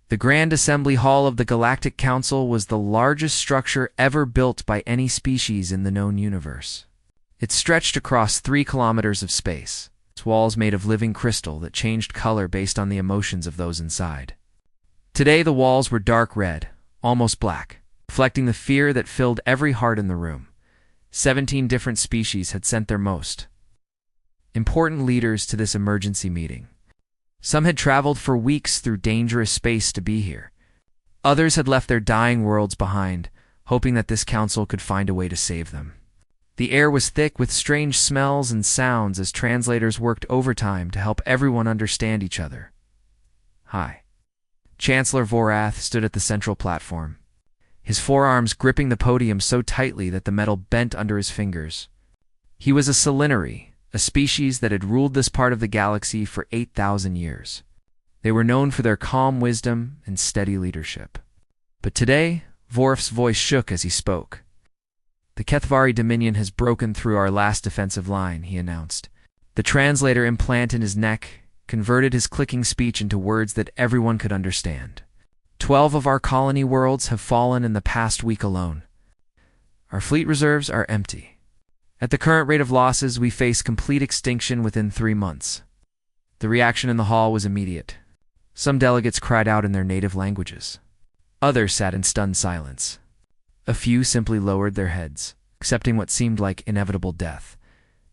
The Grand Assembly Hall of the Galactic Council was the largest structure ever built by any species in the known universe. It stretched across 3 kilometers of space, its walls made of living crystal that changed color based on the emotions of those inside. Today the walls were dark red, almost black, reflecting the fear that filled every heart in the room. 17 different species had sent their most important leaders to this emergency meeting. Some had traveled for weeks through dangerous space to be here. Others had left their dying worlds behind, hoping that this council could find a way to save them. The air was thick with strange smells and sounds as translators worked overtime to help everyone understand each other. Hi. Chancellor Vorath stood at the central platform, his forearms gripping the podium so tightly that the metal bent under his fingers. He was a Selinary, a species that had ruled this part of the galaxy for 8,000 years. They were known for their calm wisdom and steady leadership. But today, Vorf's voice shook as he spoke. "The Kethvari Dominion has broken through our last defensive line," he announced. The translator implant in his neck converted his clicking speech into words that everyone could understand. 12 of our colony worlds have fallen in the past week alone. Our fleet reserves are empty. At the current rate of losses, we face complete extinction within 3 months. The reaction in the hall was immediate. Some delegates cried out in their native languages. Others sat in stunned silence. A few simply lowered their heads, accepting what seemed like inevitable death.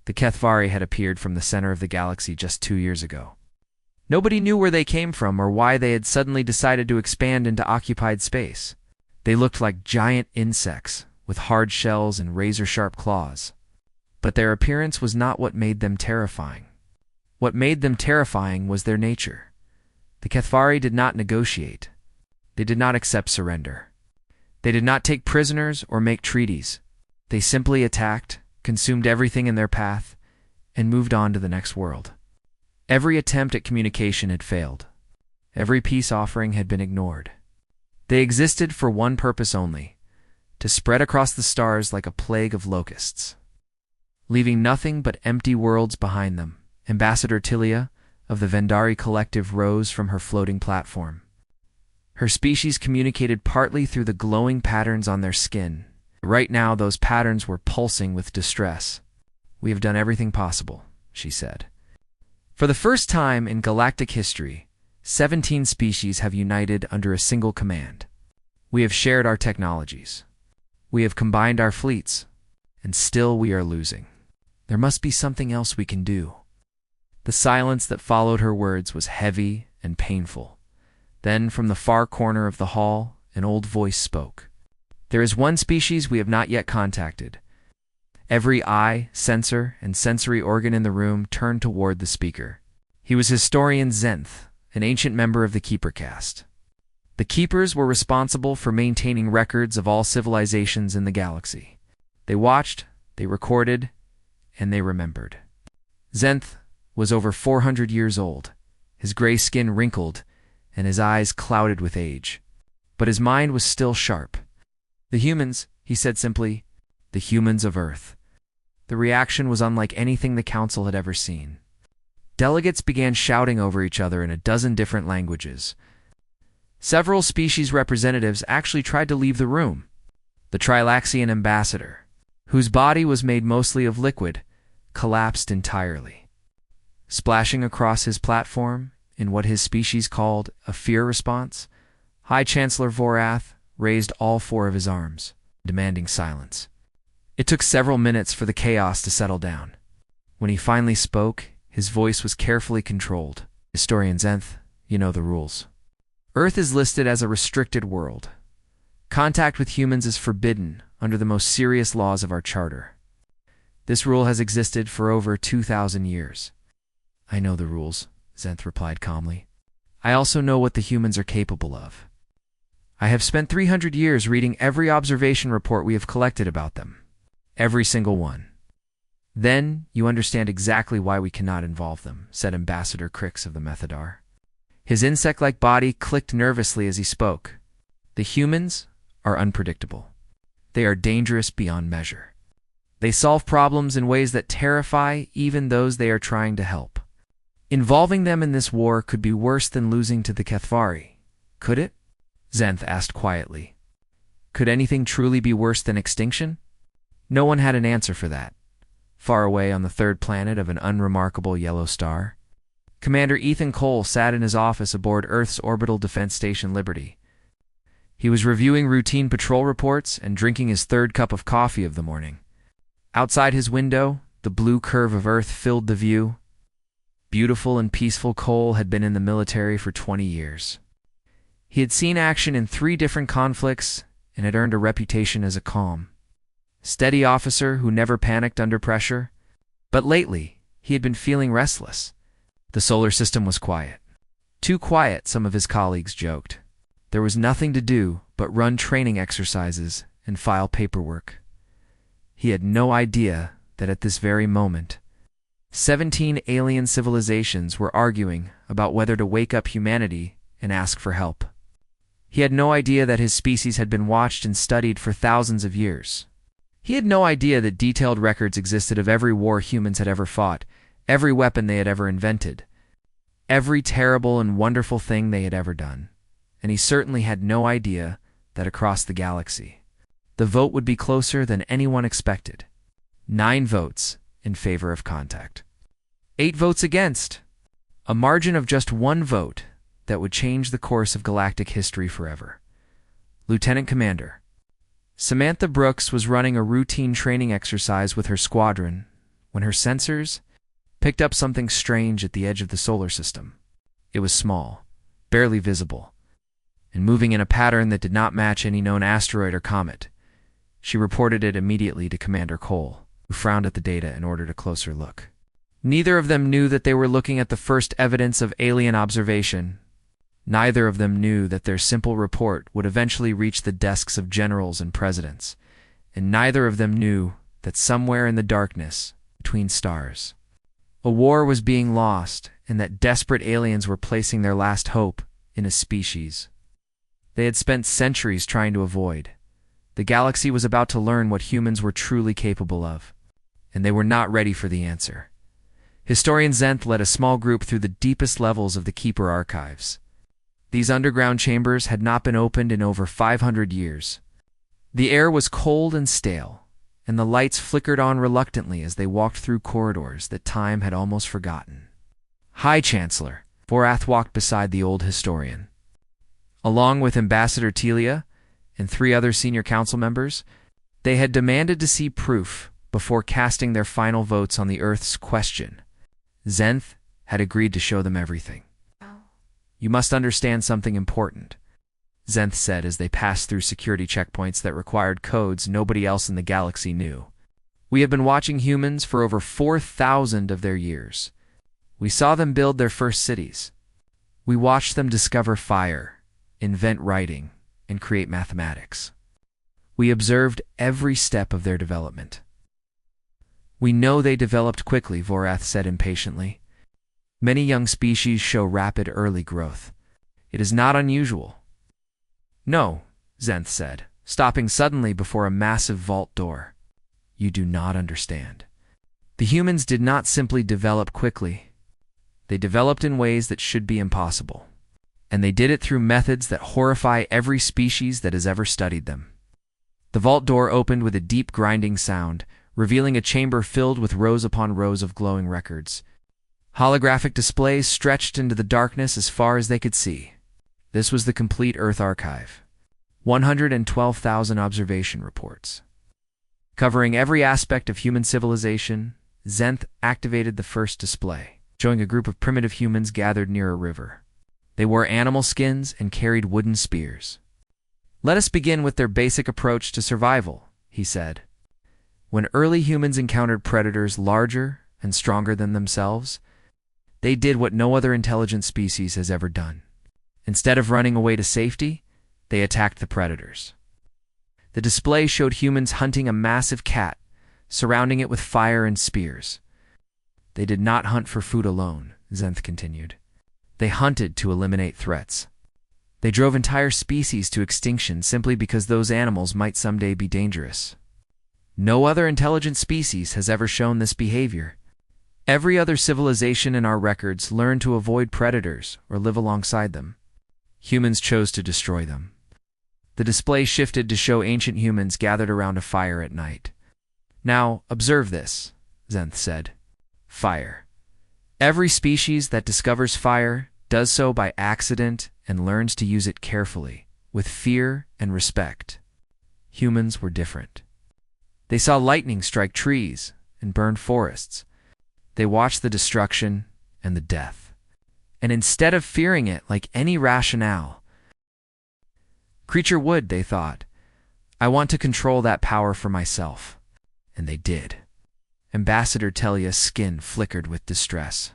The Kethvari had appeared from the center of the galaxy just 2 years ago. Nobody knew where they came from or why they had suddenly decided to expand into occupied space. They looked like giant insects, with hard shells and razor-sharp claws. But their appearance was not what made them terrifying. What made them terrifying was their nature. The Kethvari did not negotiate. They did not accept surrender. They did not take prisoners or make treaties. They simply attacked, consumed everything in their path, and moved on to the next world. Every attempt at communication had failed. Every peace offering had been ignored. They existed for one purpose only: to spread across the stars like a plague of locusts, leaving nothing but empty worlds behind them. Ambassador Tilia of the Vendari Collective rose from her floating platform. Her species communicated partly through the glowing patterns on their skin. Right now, those patterns were pulsing with distress. "We have done everything possible," she said. "For the first time in galactic history, 17 species have united under a single command. We have shared our technologies. We have combined our fleets, and still we are losing. There must be something else we can do." The silence that followed her words was heavy and painful. Then, from the far corner of the hall, an old voice spoke. "There is one species we have not yet contacted." Every eye, sensor, and sensory organ in the room turned toward the speaker. He was historian Zenth, an ancient member of the Keeper caste. The Keepers were responsible for maintaining records of all civilizations in the galaxy. They watched, they recorded, and they remembered. Zenth was over 400 years old, his gray skin wrinkled, and his eyes clouded with age. But his mind was still sharp. "The humans," he said simply, "the humans of Earth." The reaction was unlike anything the Council had ever seen. Delegates began shouting over each other in a dozen different languages. Several species representatives actually tried to leave the room. The Trilaxian ambassador, whose body was made mostly of liquid, collapsed entirely. Splashing across his platform, in what his species called a fear response, High Chancellor Vorath raised all 4 of his arms, demanding silence. It took several minutes for the chaos to settle down. When he finally spoke, his voice was carefully controlled. "Historian Zenth, you know the rules. Earth is listed as a restricted world. Contact with humans is forbidden under the most serious laws of our charter. This rule has existed for over 2,000 years. "I know the rules," Zenth replied calmly. "I also know what the humans are capable of. I have spent 300 years reading every observation report we have collected about them. Every single one. Then you understand exactly why we cannot involve them," said Ambassador Crix of the Methodar. His insect-like body clicked nervously as he spoke. "The humans are unpredictable. They are dangerous beyond measure. They solve problems in ways that terrify even those they are trying to help. Involving them in this war could be worse than losing to the Kethvari, Could it? Zenth asked quietly. Could anything truly be worse than extinction? No one had an answer for that. Far away on the third planet of an unremarkable yellow star, Commander Ethan Cole sat in his office aboard Earth's orbital defense station Liberty. He was reviewing routine patrol reports and drinking his third cup of coffee of the morning. Outside his window, the blue curve of Earth filled the view. Beautiful and peaceful Cole had been in the military for 20 years. He had seen action in 3 different conflicts and had earned a reputation as a calm, steady officer who never panicked under pressure. But lately, he had been feeling restless. The solar system was quiet. Too quiet, some of his colleagues joked. There was nothing to do but run training exercises and file paperwork. He had no idea that at this very moment, 17 alien civilizations were arguing about whether to wake up humanity and ask for help. He had no idea that his species had been watched and studied for thousands of years. He had no idea that detailed records existed of every war humans had ever fought, every weapon they had ever invented, every terrible and wonderful thing they had ever done. And he certainly had no idea that across the galaxy, the vote would be closer than anyone expected. 9 votes in favor of contact. 8 votes against. A margin of just 1 vote that would change the course of galactic history forever. Lieutenant Commander Samantha Brooks was running a routine training exercise with her squadron when her sensors picked up something strange at the edge of the solar system. It was small, barely visible, and moving in a pattern that did not match any known asteroid or comet. She reported it immediately to Commander Cole, who frowned at the data and ordered a closer look. Neither of them knew that they were looking at the first evidence of alien observation. Neither of them knew that their simple report would eventually reach the desks of generals and presidents, and neither of them knew that somewhere in the darkness, between stars, a war was being lost and that desperate aliens were placing their last hope in a species they had spent centuries trying to avoid. The galaxy was about to learn what humans were truly capable of, and they were not ready for the answer. Historian Zenth led a small group through the deepest levels of the Keeper archives. These underground chambers had not been opened in over 500 years. The air was cold and stale, and the lights flickered on reluctantly as they walked through corridors that time had almost forgotten. High Chancellor Vorath walked beside the old historian. Along with Ambassador Telia and 3 other senior council members, they had demanded to see proof before casting their final votes on the Earth's question. Zenth had agreed to show them everything. You must understand something important, Zenth said as they passed through security checkpoints that required codes nobody else in the galaxy knew. We have been watching humans for over 4,000 of their years. We saw them build their first cities. We watched them discover fire, invent writing, and create mathematics. We observed every step of their development. We know they developed quickly, Vorath said impatiently. Many young species show rapid early growth. It is not unusual. No, Zenth said, stopping suddenly before a massive vault door. You do not understand. The humans did not simply develop quickly. They developed in ways that should be impossible. And they did it through methods that horrify every species that has ever studied them. The vault door opened with a deep grinding sound, revealing a chamber filled with rows upon rows of glowing records. Holographic displays stretched into the darkness as far as they could see. This was the complete Earth archive. 112,000 observation reports. Covering every aspect of human civilization, Zenth activated the first display, showing a group of primitive humans gathered near a river. They wore animal skins and carried wooden spears. Let us begin with their basic approach to survival, he said. When early humans encountered predators larger and stronger than themselves, they did what no other intelligent species has ever done. Instead of running away to safety, they attacked the predators. The display showed humans hunting a massive cat, surrounding it with fire and spears. They did not hunt for food alone, Zenth continued. They hunted to eliminate threats. They drove entire species to extinction simply because those animals might someday be dangerous. No other intelligent species has ever shown this behavior. Every other civilization in our records learned to avoid predators or live alongside them. Humans chose to destroy them. The display shifted to show ancient humans gathered around a fire at night. Now, observe this, Zenth said. Fire. Every species that discovers fire does so by accident and learns to use it carefully, with fear and respect. Humans were different. They saw lightning strike trees and burn forests. They watched the destruction and the death. And instead of fearing it like any rationale creature would, they thought, I want to control that power for myself. And they did. Ambassador Telia's skin flickered with distress.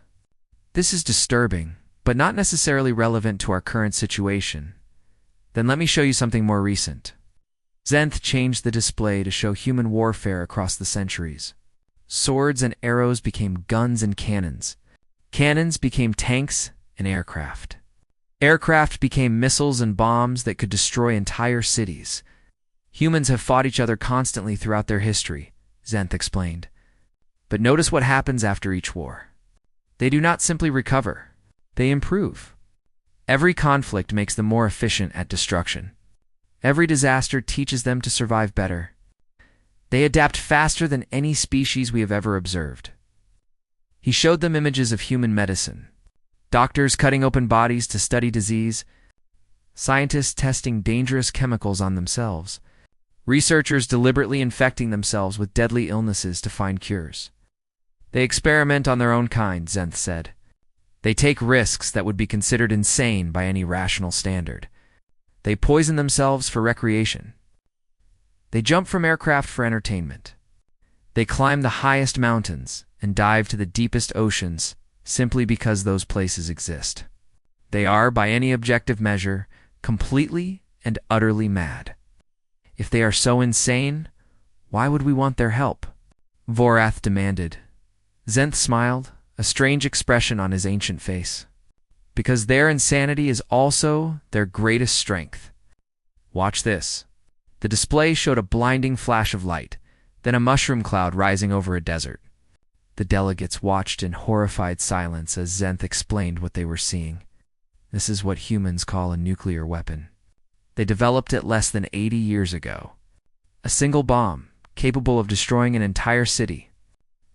This is disturbing, but not necessarily relevant to our current situation. Then let me show you something more recent. Zenth changed the display to show human warfare across the centuries. Swords and arrows became guns and cannons. Cannons became tanks and aircraft. Aircraft became missiles and bombs that could destroy entire cities. Humans have fought each other constantly throughout their history, Zenth explained. But notice what happens after each war. They do not simply recover. They improve. Every conflict makes them more efficient at destruction. Every disaster teaches them to survive better. They adapt faster than any species we have ever observed. He showed them images of human medicine. Doctors cutting open bodies to study disease. Scientists testing dangerous chemicals on themselves. Researchers deliberately infecting themselves with deadly illnesses to find cures. They experiment on their own kind, Zenth said. They take risks that would be considered insane by any rational standard. They poison themselves for recreation. They jump from aircraft for entertainment. They climb the highest mountains and dive to the deepest oceans simply because those places exist. They are, by any objective measure, completely and utterly mad. If they are so insane, why would we want their help? Vorath demanded. Zenth smiled, a strange expression on his ancient face. Because their insanity is also their greatest strength. Watch this. The display showed a blinding flash of light, then a mushroom cloud rising over a desert. The delegates watched in horrified silence as Zenth explained what they were seeing. This is what humans call a nuclear weapon. They developed it less than 80 years ago. A single bomb, capable of destroying an entire city.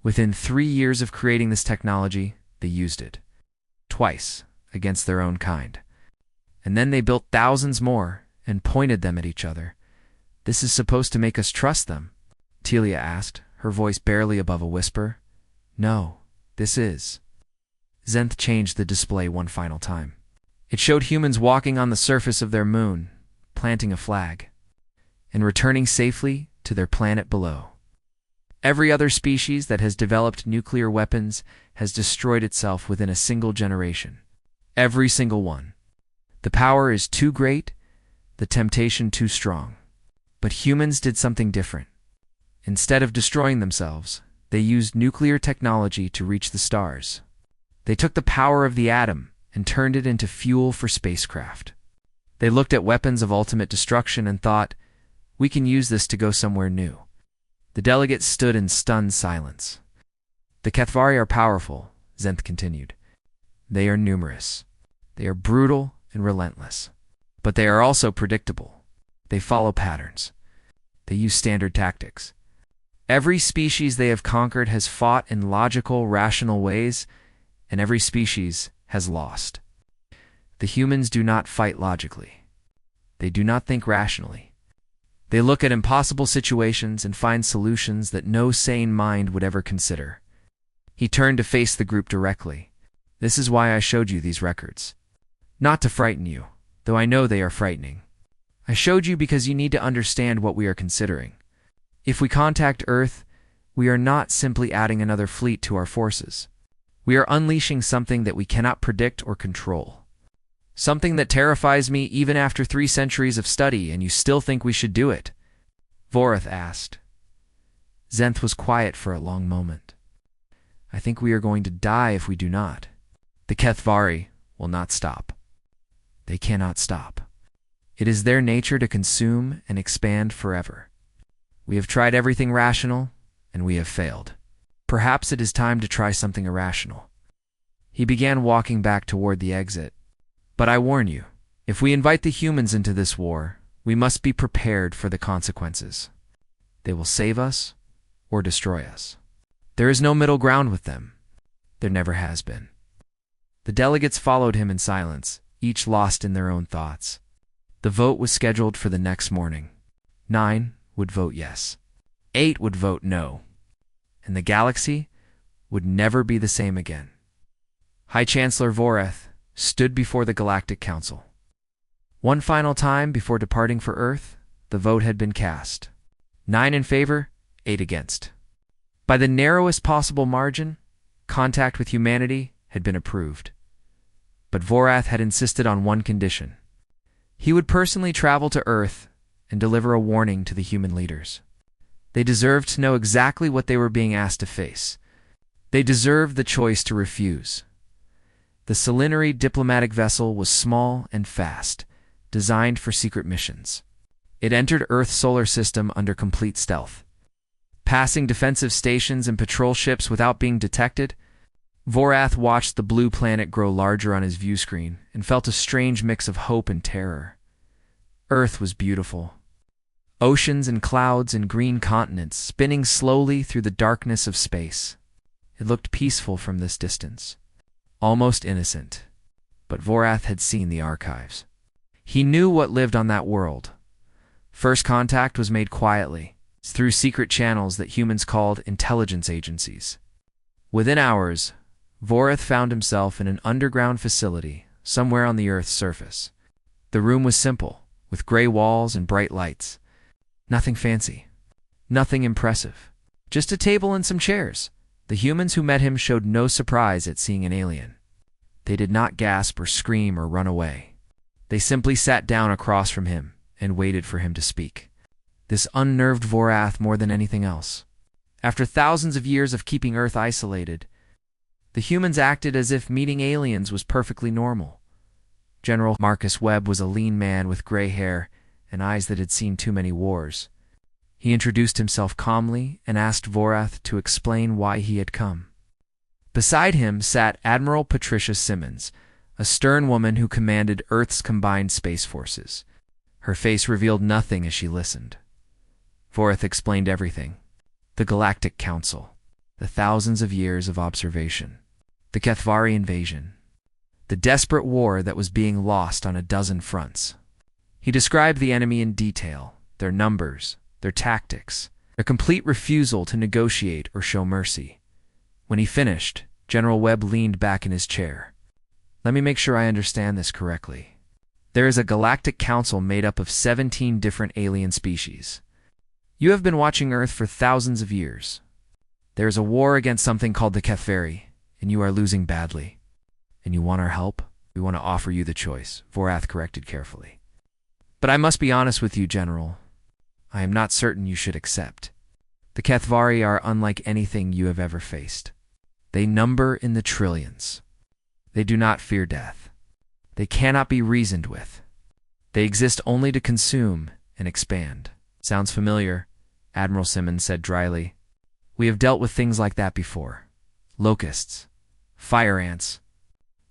Within 3 years of creating this technology, they used it. Twice, against their own kind. And then they built thousands more and pointed them at each other. This is supposed to make us trust them? Telia asked, her voice barely above a whisper. No, this is. Zenth changed the display one final time. It showed humans walking on the surface of their moon, planting a flag, and returning safely to their planet below. Every other species that has developed nuclear weapons has destroyed itself within a single generation. Every single one. The power is too great, the temptation too strong. But humans did something different. Instead of destroying themselves, they used nuclear technology to reach the stars. They took the power of the atom and turned it into fuel for spacecraft. They looked at weapons of ultimate destruction and thought, we can use this to go somewhere new. The delegates stood in stunned silence. The Kethvari are powerful, Zenth continued. They are numerous. They are brutal and relentless. But they are also predictable. They follow patterns. They use standard tactics. Every species they have conquered has fought in logical, rational ways, and every species has lost. The humans do not fight logically. They do not think rationally. They look at impossible situations and find solutions that no sane mind would ever consider. He turned to face the group directly. This is why I showed you these records. Not to frighten you, though I know they are frightening. I showed you because you need to understand what we are considering. If we contact Earth, we are not simply adding another fleet to our forces. We are unleashing something that we cannot predict or control. Something that terrifies me even after 3 centuries of study, and you still think we should do it? Vorath asked. Zenth was quiet for a long moment. I think we are going to die if we do not. The Kethvari will not stop. They cannot stop. It is their nature to consume and expand forever. We have tried everything rational, and we have failed. Perhaps it is time to try something irrational. He began walking back toward the exit. But I warn you, If we invite the humans into this war, we must be prepared for the consequences. They will save us or destroy us. There is no middle ground with them. There never has been. The delegates followed him in silence, each lost in their own thoughts. The vote was scheduled for the next morning. 9 would vote yes. 8 would vote no. And the galaxy would never be the same again. High Chancellor Voreth stood before the Galactic Council. One final time before departing for Earth, the vote had been cast. 9 in favor, 8 against. By the narrowest possible margin, contact with humanity had been approved. But Voreth had insisted on one condition. He would personally travel to Earth and deliver a warning to the human leaders. They deserved to know exactly what they were being asked to face. They deserved the choice to refuse. The Selinary diplomatic vessel was small and fast, designed for secret missions. It entered Earth's solar system under complete stealth. Passing defensive stations and patrol ships without being detected, Voreth watched the blue planet grow larger on his view screen and felt a strange mix of hope and terror. Earth was beautiful. Oceans and clouds and green continents spinning slowly through the darkness of space. It looked peaceful from this distance, almost innocent. But Voreth had seen the archives. He knew what lived on that world. First contact was made quietly, through secret channels that humans called intelligence agencies. Within hours, Voreth found himself in an underground facility somewhere on the Earth's surface. The room was simple, with gray walls and bright lights. Nothing fancy. Nothing impressive. Just a table and some chairs. The humans who met him showed no surprise at seeing an alien. They did not gasp or scream or run away. They simply sat down across from him and waited for him to speak. This unnerved Voreth more than anything else. After thousands of years of keeping Earth isolated, the humans acted as if meeting aliens was perfectly normal. General Marcus Webb was a lean man with gray hair and eyes that had seen too many wars. He introduced himself calmly and asked Voreth to explain why he had come. Beside him sat Admiral Patricia Simmons, a stern woman who commanded Earth's combined space forces. Her face revealed nothing as she listened. Voreth explained everything. The Galactic Council, the thousands of years of observation, the Kethvari invasion, the desperate war that was being lost on a dozen fronts. He described the enemy in detail, their numbers, their tactics, their complete refusal to negotiate or show mercy. When he finished, General Webb leaned back in his chair. Let me make sure I understand this correctly. There is a Galactic Council made up of 17 different alien species. You have been watching Earth for thousands of years. There is a war against something called the Kethvari, and you are losing badly. And you want our help? We want to offer you the choice, Voreth corrected carefully. But I must be honest with you, General. I am not certain you should accept. The Kethvari are unlike anything you have ever faced. They number in the trillions. They do not fear death. They cannot be reasoned with. They exist only to consume and expand. Sounds familiar, Admiral Simmons said dryly. We have dealt with things like that before. Locusts, fire ants.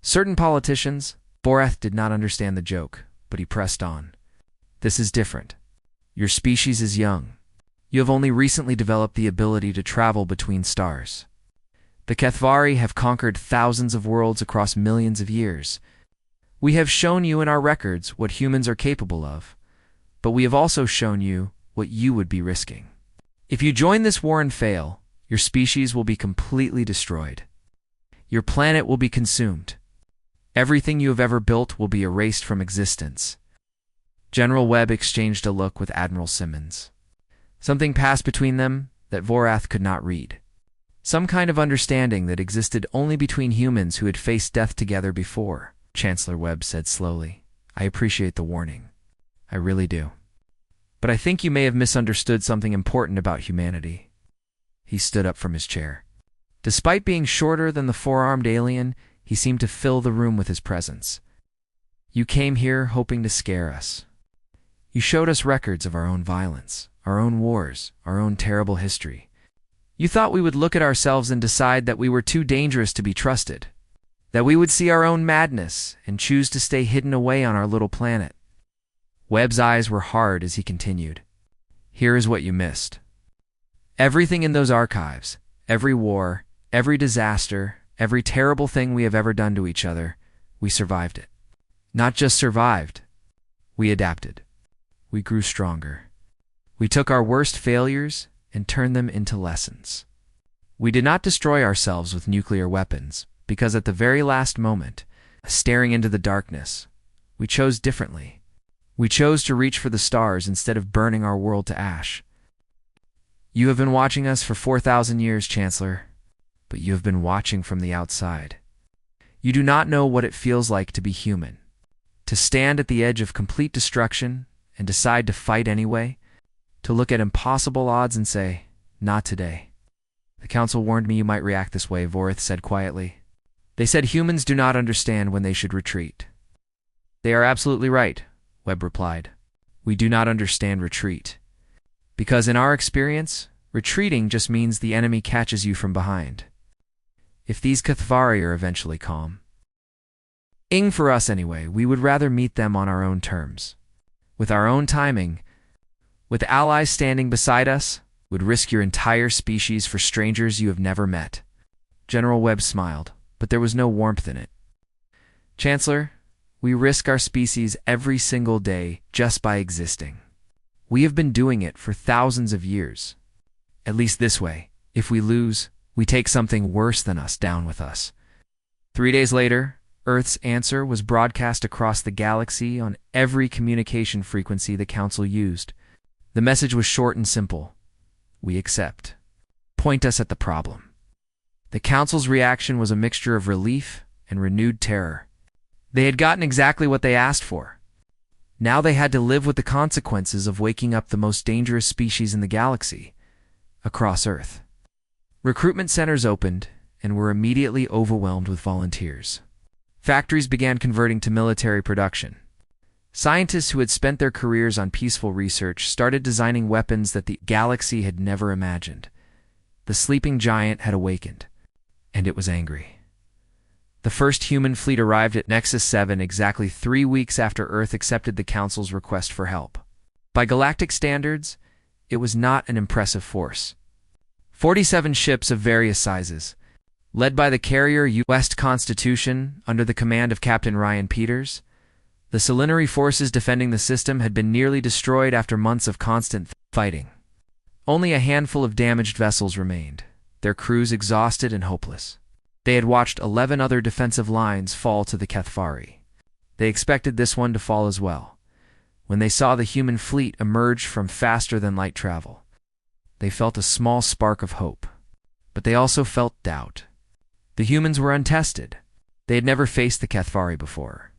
Certain politicians, Voreth did not understand the joke, but he pressed on. This is different. Your species is young. You have only recently developed the ability to travel between stars. The Kethvari have conquered thousands of worlds across millions of years. We have shown you in our records what humans are capable of, but we have also shown you what you would be risking. If you join this war and fail, your species will be completely destroyed. Your planet will be consumed. Everything you have ever built will be erased from existence. General Webb exchanged a look with Admiral Simmons. Something passed between them that Voreth could not read. Some kind of understanding that existed only between humans who had faced death together before, Chancellor Webb said slowly. I appreciate the warning. I really do. But I think you may have misunderstood something important about humanity. He stood up from his chair. Despite being shorter than the four-armed alien, he seemed to fill the room with his presence. You came here hoping to scare us. You showed us records of our own violence, our own wars, our own terrible history. You thought we would look at ourselves and decide that we were too dangerous to be trusted. That we would see our own madness and choose to stay hidden away on our little planet. Webb's eyes were hard as he continued. Here is what you missed. Everything in those archives, every war, every disaster, every terrible thing we have ever done to each other, we survived it. Not just survived. We adapted. We grew stronger. We took our worst failures and turned them into lessons. We did not destroy ourselves with nuclear weapons, because at the very last moment, staring into the darkness, we chose differently. We chose to reach for the stars instead of burning our world to ash. You have been watching us for 4,000 years, Chancellor, but you have been watching from the outside. You do not know what it feels like to be human, to stand at the edge of complete destruction and decide to fight anyway, to look at impossible odds and say, not today. The Council warned me you might react this way, Vorith said quietly. They said humans do not understand when they should retreat. They are absolutely right, Webb replied. We do not understand retreat. Because in our experience, retreating just means the enemy catches you from behind. If these Kathvari are eventually calm. For us anyway, we would rather meet them on our own terms. With our own timing, with allies standing beside us, would risk your entire species for strangers you have never met. General Webb smiled, but there was no warmth in it. Chancellor, we risk our species every single day just by existing. We have been doing it for thousands of years. At least this way, if we lose, we take something worse than us down with us. 3 days later, Earth's answer was broadcast across the galaxy on every communication frequency the Council used. The message was short and simple. We accept. Point us at the problem. The Council's reaction was a mixture of relief and renewed terror. They had gotten exactly what they asked for. Now they had to live with the consequences of waking up the most dangerous species in the galaxy, across Earth. Recruitment centers opened and were immediately overwhelmed with volunteers. Factories began converting to military production. Scientists who had spent their careers on peaceful research started designing weapons that the galaxy had never imagined. The sleeping giant had awakened, and it was angry. The first human fleet arrived at Nexus 7 exactly 3 weeks after Earth accepted the Council's request for help. By galactic standards, it was not an impressive force. 47 ships of various sizes, led by the carrier U.S. Constitution under the command of Captain Ryan Peters, the Selinary forces defending the system had been nearly destroyed after months of constant fighting. Only a handful of damaged vessels remained, their crews exhausted and hopeless. They had watched 11 other defensive lines fall to the Kathvari. They expected this one to fall as well. When they saw the human fleet emerge from faster-than-light travel, they felt a small spark of hope. But they also felt doubt. The humans were untested. They had never faced the Kathvari before.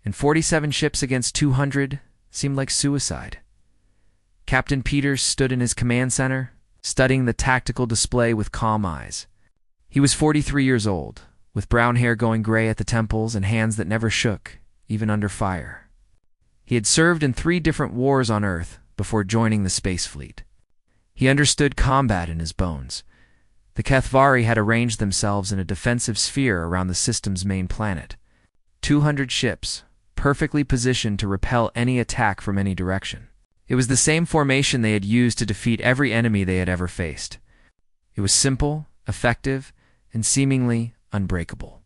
And 47 ships against 200 seemed like suicide. Captain Peters stood in his command center, studying the tactical display with calm eyes. He was 43 years old, with brown hair going gray at the temples and hands that never shook, even under fire. He had served in 3 different wars on Earth before joining the space fleet. He understood combat in his bones. The Kathvari had arranged themselves in a defensive sphere around the system's main planet. 200 ships, perfectly positioned to repel any attack from any direction. It was the same formation they had used to defeat every enemy they had ever faced. It was simple, effective, and seemingly unbreakable.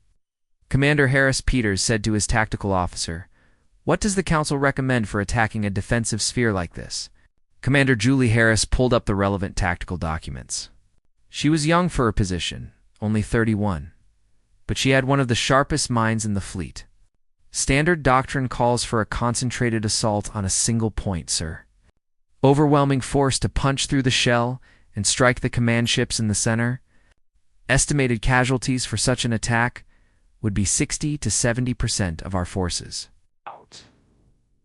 Commander Harris Peters said to his tactical officer, "What does the Council recommend for attacking a defensive sphere like this?" Commander Julie Harris pulled up the relevant tactical documents. She was young for her position, only 31, but she had one of the sharpest minds in the fleet. Standard doctrine calls for a concentrated assault on a single point, sir. Overwhelming force to punch through the shell and strike the command ships in the center. Estimated casualties for such an attack would be 60 to 70% of our forces.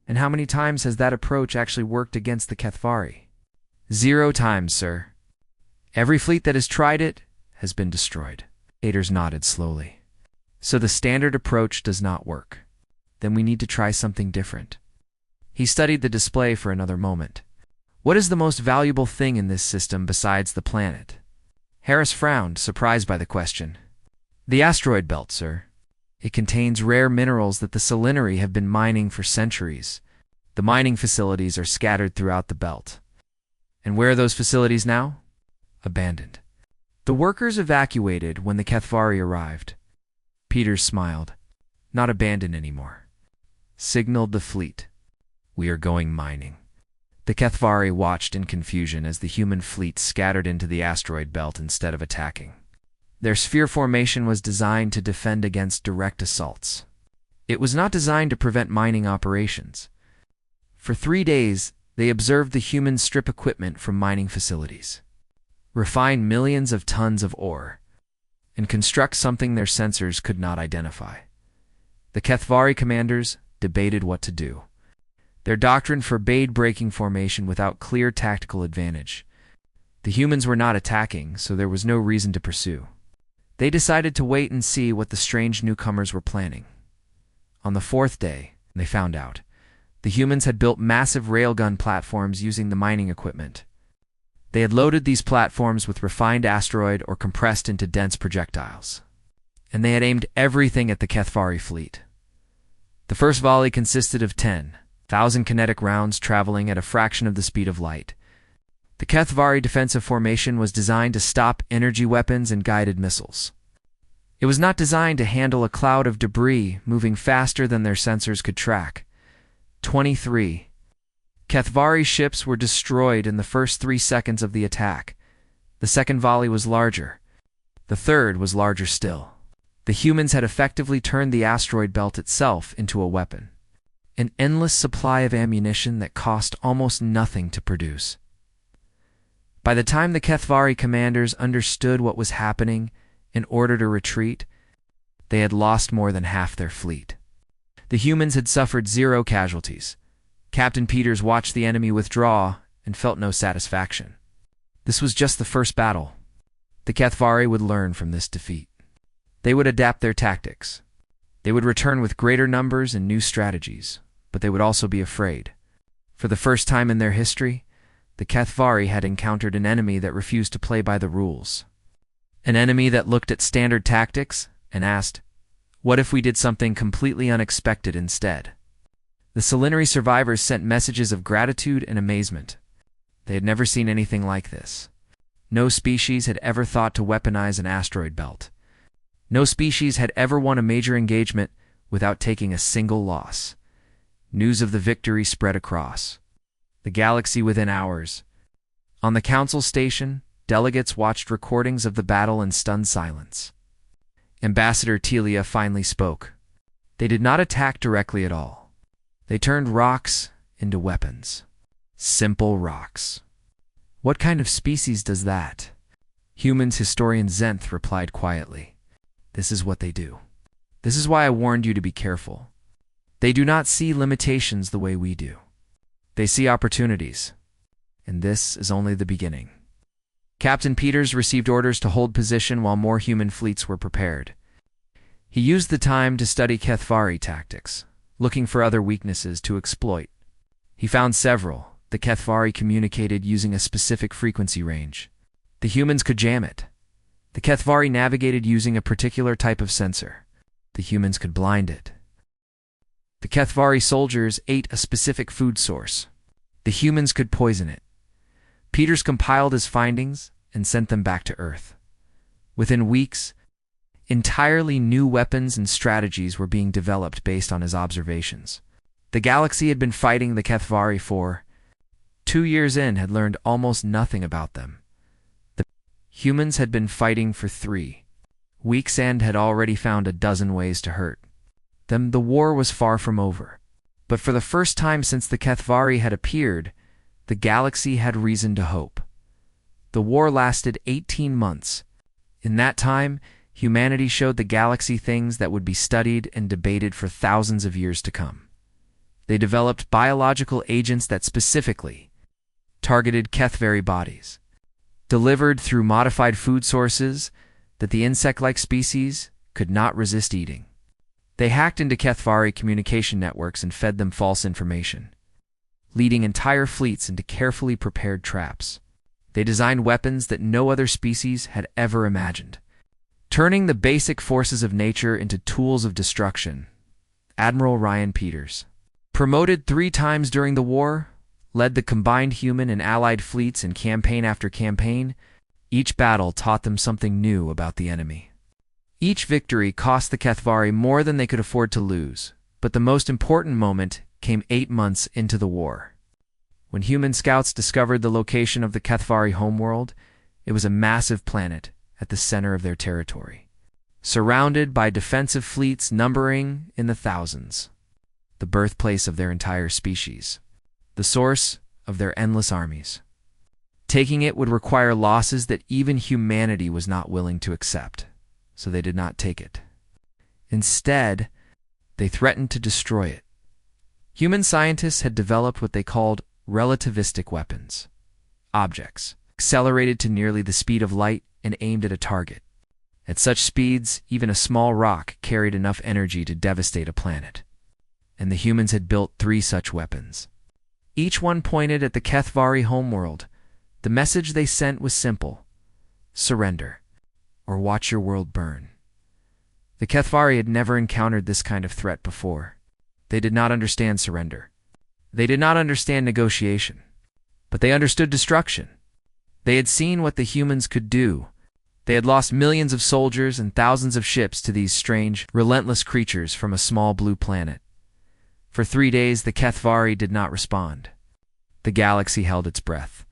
And how many times has that approach actually worked against the Kathvari? 0 times, sir. Every fleet that has tried it has been destroyed. Peters nodded slowly. So the standard approach does not work. Then we need to try something different. He studied the display for another moment. What is the most valuable thing in this system besides the planet? Harris frowned, surprised by the question. The asteroid belt, sir. It contains rare minerals that the Selinary have been mining for centuries. The mining facilities are scattered throughout the belt. And where are those facilities now? Abandoned. The workers evacuated when the Kethvari arrived. Peters smiled. Not abandoned anymore. Signaled the fleet. We are going mining. The Kethvari watched in confusion as the human fleet scattered into the asteroid belt instead of attacking. Their sphere formation was designed to defend against direct assaults. It was not designed to prevent mining operations. For 3 days, they observed the humans strip equipment from mining facilities, refine millions of tons of ore, and construct something their sensors could not identify. The Kethvari commanders debated what to do. Their doctrine forbade breaking formation without clear tactical advantage. The humans were not attacking, so there was no reason to pursue. They decided to wait and see what the strange newcomers were planning. On the 4th day, they found out. The humans had built massive railgun platforms using the mining equipment. They had loaded these platforms with refined asteroid or compressed into dense projectiles. And they had aimed everything at the Kethvari fleet. The first volley consisted of 10,000 kinetic rounds traveling at a fraction of the speed of light. The Kethvari defensive formation was designed to stop energy weapons and guided missiles. It was not designed to handle a cloud of debris moving faster than their sensors could track. 23 Kethvari ships were destroyed in the first 3 seconds of the attack. The second volley was larger. The third was larger still. The humans had effectively turned the asteroid belt itself into a weapon. An endless supply of ammunition that cost almost nothing to produce. By the time the Kethvari commanders understood what was happening in order to retreat, they had lost more than half their fleet. The humans had suffered 0 casualties. Captain Peters watched the enemy withdraw and felt no satisfaction. This was just the first battle. The Kethvari would learn from this defeat. They would adapt their tactics. They would return with greater numbers and new strategies, but they would also be afraid. For the first time in their history, the Kethvari had encountered an enemy that refused to play by the rules. An enemy that looked at standard tactics and asked, what if we did something completely unexpected instead? The Selinary survivors sent messages of gratitude and amazement. They had never seen anything like this. No species had ever thought to weaponize an asteroid belt. No species had ever won a major engagement without taking a single loss. News of the victory spread across the galaxy within hours. On the council station, delegates watched recordings of the battle in stunned silence. Ambassador Telia finally spoke. They did not attack directly at all. They turned rocks into weapons. Simple rocks. What kind of species does that? Humans historian Zenth replied quietly. This is what they do. This is why I warned you to be careful. They do not see limitations the way we do. They see opportunities. And this is only the beginning. Captain Peters received orders to hold position while more human fleets were prepared. He used the time to study Kethvari tactics, looking for other weaknesses to exploit. He found several. The Kethvari communicated using a specific frequency range. The humans could jam it. The Kethvari navigated using a particular type of sensor. The humans could blind it. The Kethvari soldiers ate a specific food source. The humans could poison it. Peters compiled his findings and sent them back to Earth. Within weeks, entirely new weapons and strategies were being developed based on his observations. The galaxy had been fighting the Kethvari for 2 years and had learned almost nothing about them. The humans had been fighting for 3 weeks and had already found a dozen ways to hurt them. The war was far from over. But for the first time since the Kethvari had appeared, the galaxy had reason to hope. The war lasted 18 months. In that time, humanity showed the galaxy things that would be studied and debated for thousands of years to come. They developed biological agents that specifically targeted Kethvari bodies, delivered through modified food sources that the insect-like species could not resist eating. They hacked into Kethvari communication networks and fed them false information, leading entire fleets into carefully prepared traps. They designed weapons that no other species had ever imagined, turning the basic forces of nature into tools of destruction. Admiral Ryan Peters, promoted 3 times during the war, led the combined human and allied fleets in campaign after campaign. Each battle taught them something new about the enemy. Each victory cost the Kethvari more than they could afford to lose, but the most important moment came 8 months into the war. When human scouts discovered the location of the Kethvari homeworld, it was a massive planet at the center of their territory, surrounded by defensive fleets numbering in the thousands, the birthplace of their entire species, the source of their endless armies. Taking it would require losses that even humanity was not willing to accept, so they did not take it. Instead, they threatened to destroy it. Human scientists had developed what they called relativistic weapons, objects accelerated to nearly the speed of light and aimed at a target. At such speeds, even a small rock carried enough energy to devastate a planet. And the humans had built 3 such weapons. Each one pointed at the Kethvari homeworld. The message they sent was simple: surrender, or watch your world burn. The Kethvari had never encountered this kind of threat before. They did not understand surrender. They did not understand negotiation. But they understood destruction. They had seen what the humans could do. They had lost millions of soldiers and thousands of ships to these strange, relentless creatures from a small blue planet. For 3 days, the Kethvari did not respond. The galaxy held its breath.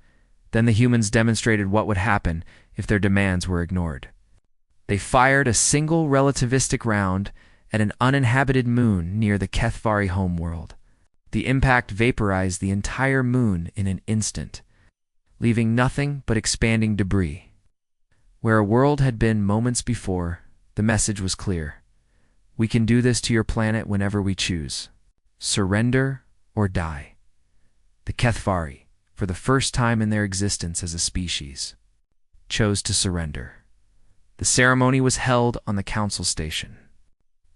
Then the humans demonstrated what would happen if their demands were ignored. They fired a single relativistic round at an uninhabited moon near the Kethvari homeworld. The impact vaporized the entire moon in an instant, leaving nothing but expanding debris. Where a world had been moments before, the message was clear: we can do this to your planet whenever we choose. Surrender or die. The Kethvari, for the first time in their existence as a species, chose to surrender. The ceremony was held on the council station.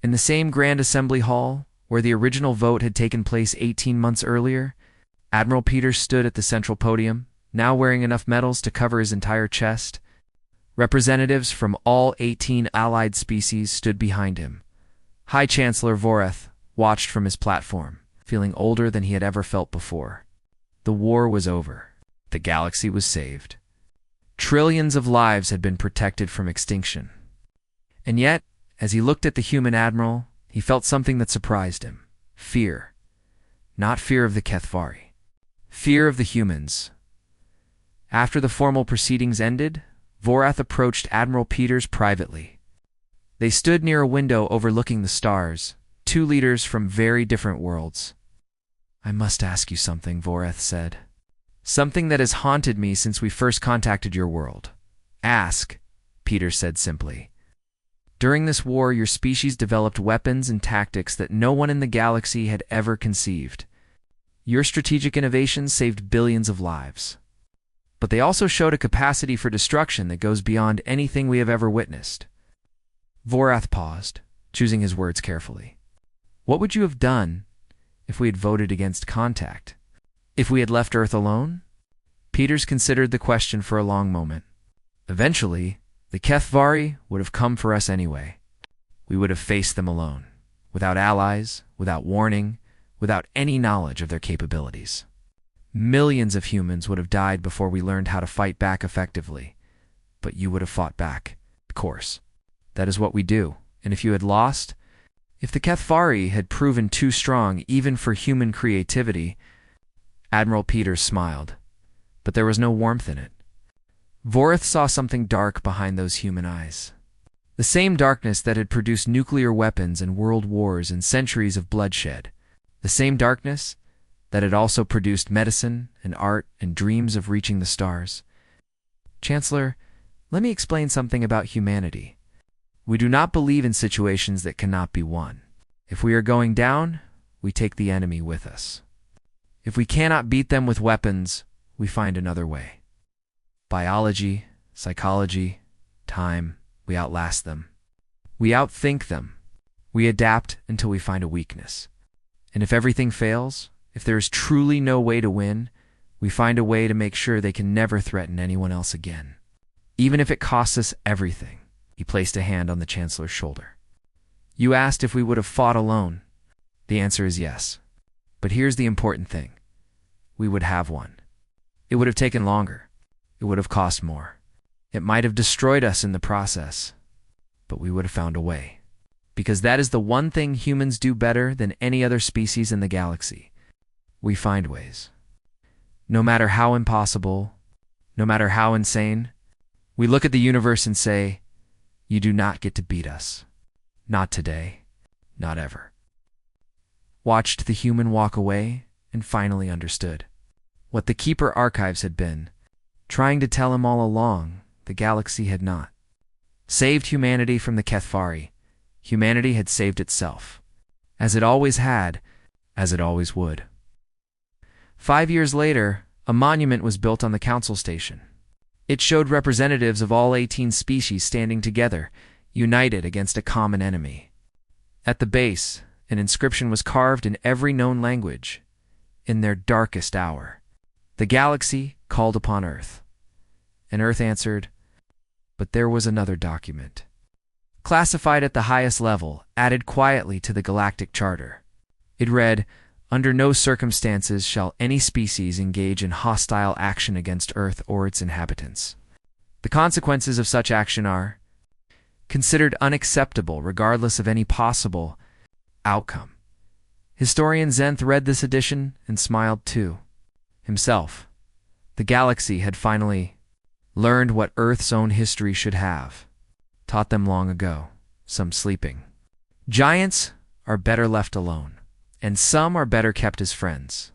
In the same Grand Assembly Hall, where the original vote had taken place 18 months earlier, Admiral Peters stood at the central podium, now wearing enough medals to cover his entire chest. Representatives from all 18 allied species stood behind him. High Chancellor Vorath watched from his platform, feeling older than he had ever felt before. The war was over. The galaxy was saved. Trillions of lives had been protected from extinction. And yet, as he looked at the human admiral, he felt something that surprised him. Fear. Not fear of the Kethvari. Fear of the humans. After the formal proceedings ended, Vorath approached Admiral Peters privately. They stood near a window overlooking the stars, 2 leaders from very different worlds. "I must ask you something," Vorath said. "Something that has haunted me since we first contacted your world." "Ask," Peters said simply. "During this war, your species developed weapons and tactics that no one in the galaxy had ever conceived. Your strategic innovations saved billions of lives. But they also showed a capacity for destruction that goes beyond anything we have ever witnessed." Vorath paused, choosing his words carefully. "What would you have done if we had voted against contact? If we had left Earth alone?" Peters considered the question for a long moment. "Eventually, the Kethvari would have come for us anyway. We would have faced them alone, without allies, without warning, without any knowledge of their capabilities. Millions of humans would have died before we learned how to fight back effectively. But you would have fought back, of course. That is what we do. And if you had lost, if the Kethvari had proven too strong even for human creativity..." Admiral Peters smiled, but there was no warmth in it. Vorath saw something dark behind those human eyes. The same darkness that had produced nuclear weapons and world wars and centuries of bloodshed. The same darkness that had also produced medicine and art and dreams of reaching the stars. "Chancellor, let me explain something about humanity. We do not believe in situations that cannot be won. If we are going down, we take the enemy with us. If we cannot beat them with weapons, we find another way. Biology, psychology, time, we outlast them. We outthink them. We adapt until we find a weakness. And if everything fails, if there is truly no way to win, we find a way to make sure they can never threaten anyone else again, even if it costs us everything. He placed a hand on the Chancellor's shoulder. You asked if we would have fought alone. The answer is yes. But here's the important thing. We would have won. It would have taken longer. It would have cost more. It might have destroyed us in the process. But we would have found a way. Because that is the one thing humans do better than any other species in the galaxy. We find ways. No matter how impossible, no matter how insane, we look at the universe and say, you do not get to beat us. Not today. Not ever. Watched the human walk away and finally understood. What the Keeper Archives had been, trying to tell him all along, the galaxy had not. Saved humanity from the Kethvari. Humanity had saved itself. As it always had, as it always would. 5 years later, a monument was built on the council station. It showed representatives of all 18 species standing together, united against a common enemy. At the base, an inscription was carved in every known language. In their darkest hour, the galaxy called upon Earth. And Earth answered, but there was another document. Classified at the highest level, added quietly to the Galactic Charter. It read, under no circumstances shall any species engage in hostile action against Earth or its inhabitants. The consequences of such action are considered unacceptable regardless of any possible outcome. Historian Zenth read this edition and smiled too. Himself. The galaxy had finally learned what Earth's own history should have. Taught them long ago, some sleeping. Giants are better left alone, and some are better kept as friends.